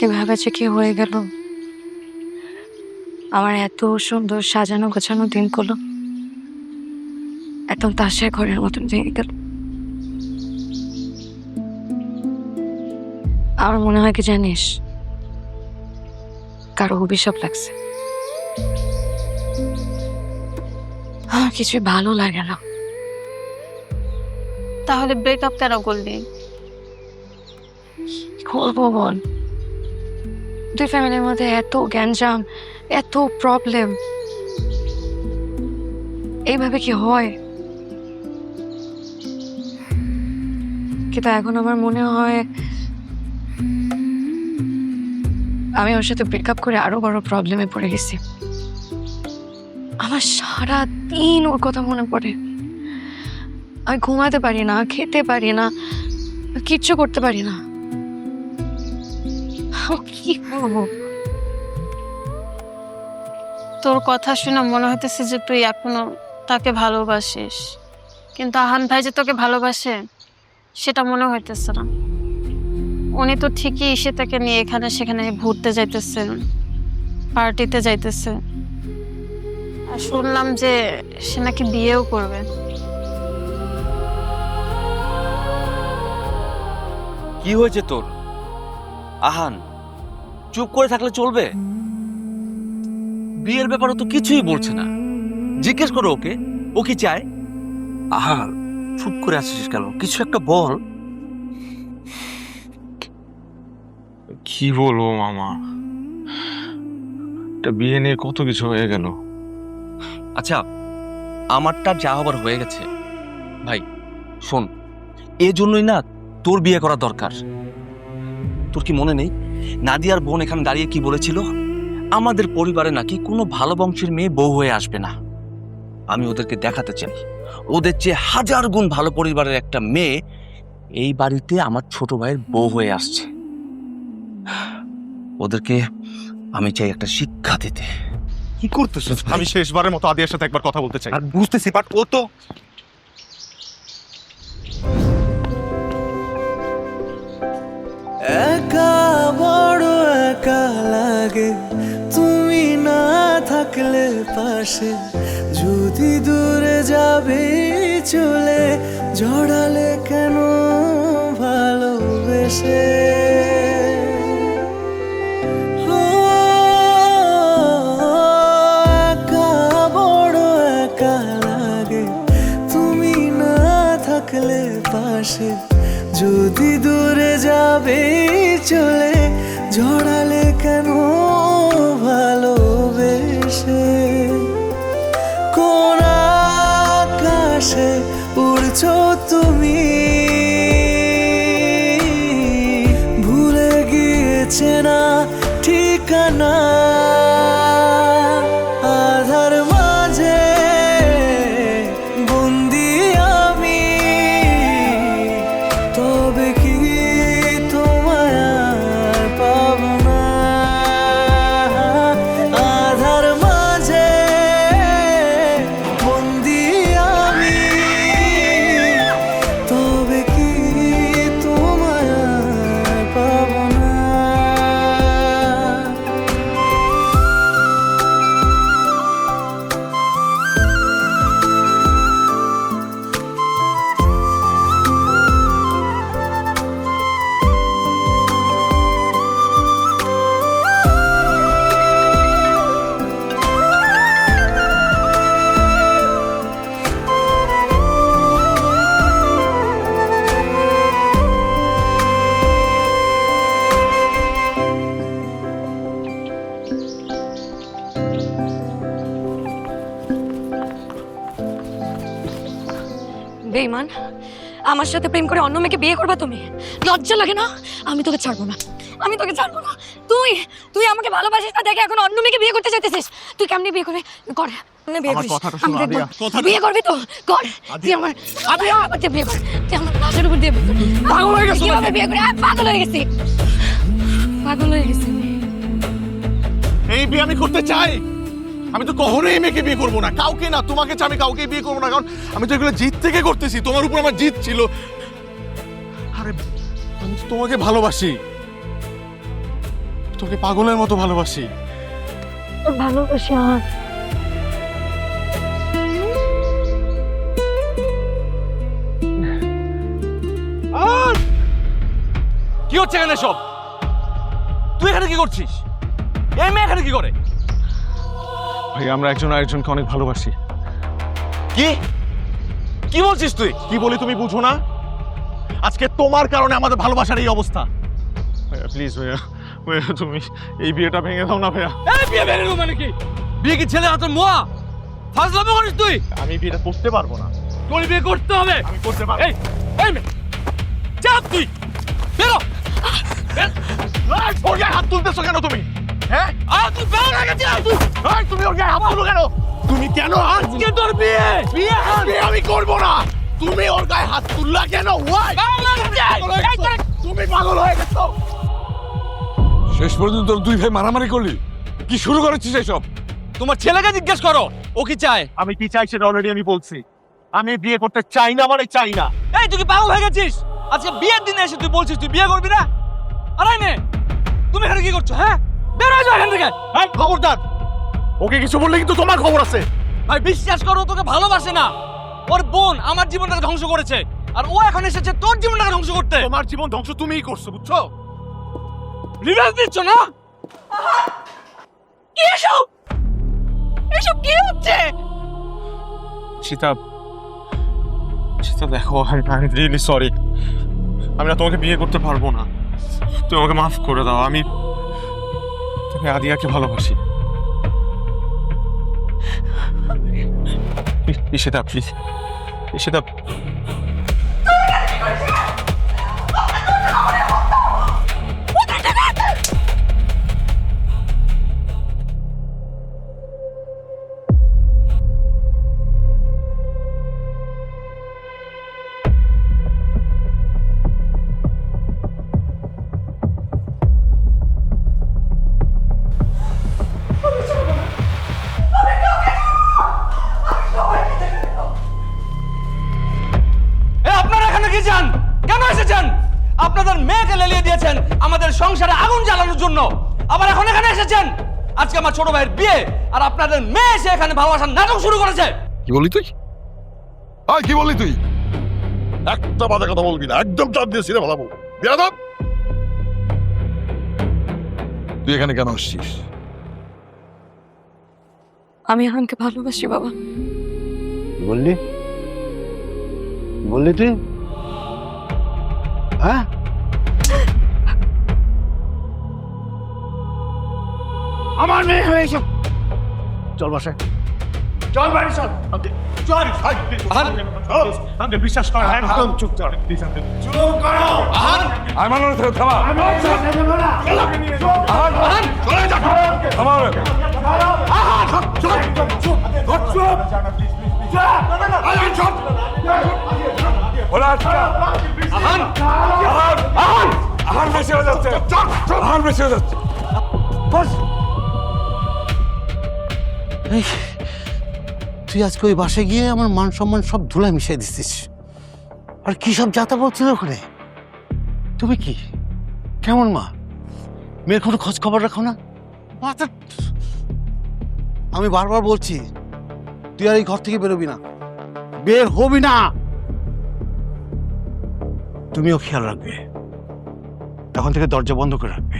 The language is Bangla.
কিভাবে যে কি হয়ে গেল। আমার এত সুন্দর সাজানো গোছানো দিনগুলো একদম তাসের ঘরের মতন ভেঙে গেল। আমার মনে হয় কি জানিস, কারো অভিশাপ লাগছে। আমার কিছুই ভালো লাগে না। তাহলে ব্রেকআপ কেন করলি? বলবো বল, দুই ফ্যামিলির মধ্যে এত গ্যাঞ্জাম, এত প্রবলেম, এইভাবে কি হয়? কিন্তু এখন আমার মনে হয় আমি ওর সাথে ব্রেকআপ করে আরো বড় প্রবলেমে পড়ে গেছি। আমার সারা দিন ওর কথা মনে পড়ে। আমি ঘুমাতে পারি না, খেতে পারি না, কিচ্ছু করতে পারি না। কি করবো? তোর কথা শুনে মনে হইতেছে যে তুই এখনো তাকে ভালোবাসিস, কিন্তু আহান ভাই যে তোকে ভালোবাসে সেটা মনে হইতেছে না। উনি তো ঠিকই তাকে নিয়ে এখানে সেখানে ঘুরতে যাইতেছেন, পার্টিতে যাইতেছে, আর শুনলাম যে সে নাকি বিয়েও করবে। কি হয়েছে তোর আহান? চুপ করে থাকলে চলবে? বিয়ের ব্যাপারে তো কিছুই বলছে না। জিজ্ঞেস করো ওকে, ও কি চায়। আহান, চুপ করে আছিস কেন? কিছু একটা বল। কি বলবো মামা, এটা বিয়ে নিয়ে কত কিছু হয়ে গেল। আচ্ছা, আমারটা যা হবার হয়ে গেছে ভাই। শোন, এজন্যই না তোর বিয়ে করা দরকার। তোর কি মনে নেই নাদিয়ার বোন এখানে দাঁড়িয়ে কি বলেছিল? আমাদের পরিবারে নাকি কোনো ভালো বংশের মেয়ে বউ হয়ে আসবে না। আমি ওদেরকে দেখাতে চাই ওদের চেয়ে হাজার গুণ ভালো পরিবারের একটা মেয়ে এই বাড়িতে আমার ছোট ভাইয়ের বউ হয়ে আসছে। ওদেরকে আমি চাই একটা শিক্ষা দিতে। কি করতেছিস? আমি শেষবারের মতো আদিয়ার সাথে একবার কথা বলতে চাই। আর বুঝতেছি, বাট ও তো একা বড় একা লাগে তুমি না থাকলে পাশে, যদি দূরে যাবে চলে জড়ালে কেন ভালোবেসে। ও, একা বড় একা লাগে তুমি না থাকলে পাশে, যদি দূরে যাবে চলে জড়ালে কেন ভালোবেসে। কোন আকাশে উড়ছো তুমি, ভুলে গিয়েছে না ঠিকানা। আধার মাঝে বন্দি আমি, তবে কি তোমায় আর পাব না। আধার মাঝে বন্দি আমি, তবে কি তোমায় আর পাব না। বেঈমান, আমার সাথে প্রেম করে অন্য মেয়েকে বিয়ে করবা তুমি? লজ্জা লাগে না? আমি তোকে ছাড়বো না, আমি তোকে ছাড়বো না। তুই তুই আমাকে ভালোবাসিস না দেখে এখন অন্য মেয়েকে বিয়ে করতে চাইতেছিস। তুই কেমনে বিয়ে করবি? কর, কেমনে বিয়ে আমার করিস? কথাটা আমি শোনো, দেখবো। আদিয়া, কথাটা- বিয়ে করবি তো কর। তুই আমার বিয়ে কর। তুই আমার লাশের উপর দিয়ে বিয়ে কর। পাগল হয়ে গেছিস? কিভাবে বিয়ে করি? পাগল হয়ে গেছি, পাগল হয়ে গেছি। এই বিয়ে আমি করতে চাই। আমি তো কখনোই এই মেয়েকে বিয়ে করবো না, কাউকে না, তোমাকে ছাড়া আমি কাউকে বিয়ে করবো না। কারণ আমি তো এগুলো জিত থেকে করতেছি, তোমার উপর আমার জিত ছিল। আরে আমি তো তোমাকে ভালোবাসি। তোকে পাগলের মতো ভালোবাসি। ভালোবাসি আহান। কি হচ্ছে এখানে সব? তুই এখানে কি করছিস? এই মেয়ে এখানে কি করে? ভাই আমরা একজন আরেকজনকে অনেক ভালোবাসি। কি কি বলছিস তুই? কি বলি তুমি বুঝো না? আজকে তোমার কারণে আমাদের ভালোবাসার এই অবস্থা। ভাইয়া প্লিজ ভাইয়া, ভাইয়া তুমি এই বিয়েটা ভেঙে দাও না ভাইয়া। এই বিয়ে ভেঙে দেবো মানে কি? বিয়ে কি ছেলে হাতের মোয়া? ফাজলামো করিস তুই? আমি বিয়েটা করতে পারবো না। তোর বিয়ে করতে হবে। আমি করতে পারবো। এই এই মেয়ে চাপ তুই বেরো। ওর গায়ে হাত তুলতেছো কেন তুমি? হ্যাঁ তুই বেরো না গেছিস তুই। তুমি ওর গায়ে হাত তুলো কেন? তুমি কেন আজকে তোর বিয়ে বিয়ে আমি করবো না। তুমি ওর গায়ে হাত তুললা কেন? Why? তুমি পাগল হয়ে গেছো। শেষ পর্যন্ত তোর দুই ভাই মারামারি করলি, কি শুরু করেছিস এসব? তোমার ছেলেকে জিজ্ঞেস করো ও কি চায়। আমি কি চাই সেটা অলরেডি আমি বলছি। আমি বিয়ে করতে চাই না, মানে চাই না। এই তুই কি পাগল হয়ে গেছিস? আজকে বিয়ের দিনে এসে তুই বলছিস তুই বিয়ে করবি না? আরে মেয়ে তুমি এখানে কি করছো? হ্যাঁ বের হয়ে যাও এখান থেকে। হ্যাঁ খবরদার, ওকে কিছু বললে কিন্তু তোমার খবর আছে। ভাই বিশ্বাস করো তোকে ভালোবাসে না। ওর বোন আমার জীবনটাকে ধ্বংস করেছে আর ও এখন এসেছে তোর জীবনটাকে ধ্বংস করতে। তোমার জীবন ধ্বংস তুমিই করছো, বুঝছো? রিভেঞ্জ দিচ্ছ না? কি এসব এসব কি হচ্ছে? সীতা, সীতা দেখো, আমি রিয়েলি সরি। আমি না তোমাকে বিয়ে করতে পারবো না। তুমি আমাকে মাফ করে দাও। আমি আদিয়াকে ভালোবাসি। ঈশিতা প্লিজ, ঈশিতা। আপনারা এখানে কি চান? কেন এসেছেন? আপনাদের মেয়েকে লেলিয়ে দিয়েছেন আমাদের সংসারে আগুন জ্বালানোর জন্য, আবার এখন এখানে এসেছেন। আজকে আমার ছোট ভাইয়ের বিয়ে আর আপনাদের মেয়ে এসে এখানে ভালোবাসার নাটক শুরু করেছে। কি বললি তুই? কি বললি তুই? একটা বাধা কথা বলবি না, একদম চাপ দিয়ে ছিঁড়ে ভালো বেয়াদব। তুই এখানে কেন আসছিস? আমি আহানকে ভালোবাসি বাবা। বললি বললি তুই? হ্যাঁ আমার মেয়ে হয়ে এসব। চল বাসায়, চল বাড়ি চল। চল আমাকে বিশ্বাস কর। একদম চুপ কর, চুপ করো। আর মানো না, থামা। চলে যা। থামা। ওরা আজকে আহার বেশি হয়ে যাচ্ছে, আহার বেশি হয়ে যাচ্ছে। তুই আজকে ওই বাসায় গিয়ে আমার মান সম্মান সব ধুলায় মিশিয়ে দিচ্ছিস। আর কি সব যাতা বলছিল ওখানে? তুমি কি কেমন মা? মেয়ের কোনো খোঁজ খবর রাখো না? আমি বারবার বলছি তুই আর এই ঘর থেকে বেরোবি না, বের হবি না। তুমিও খেয়াল রাখবে, এখন থেকে দরজা বন্ধ করে রাখবে।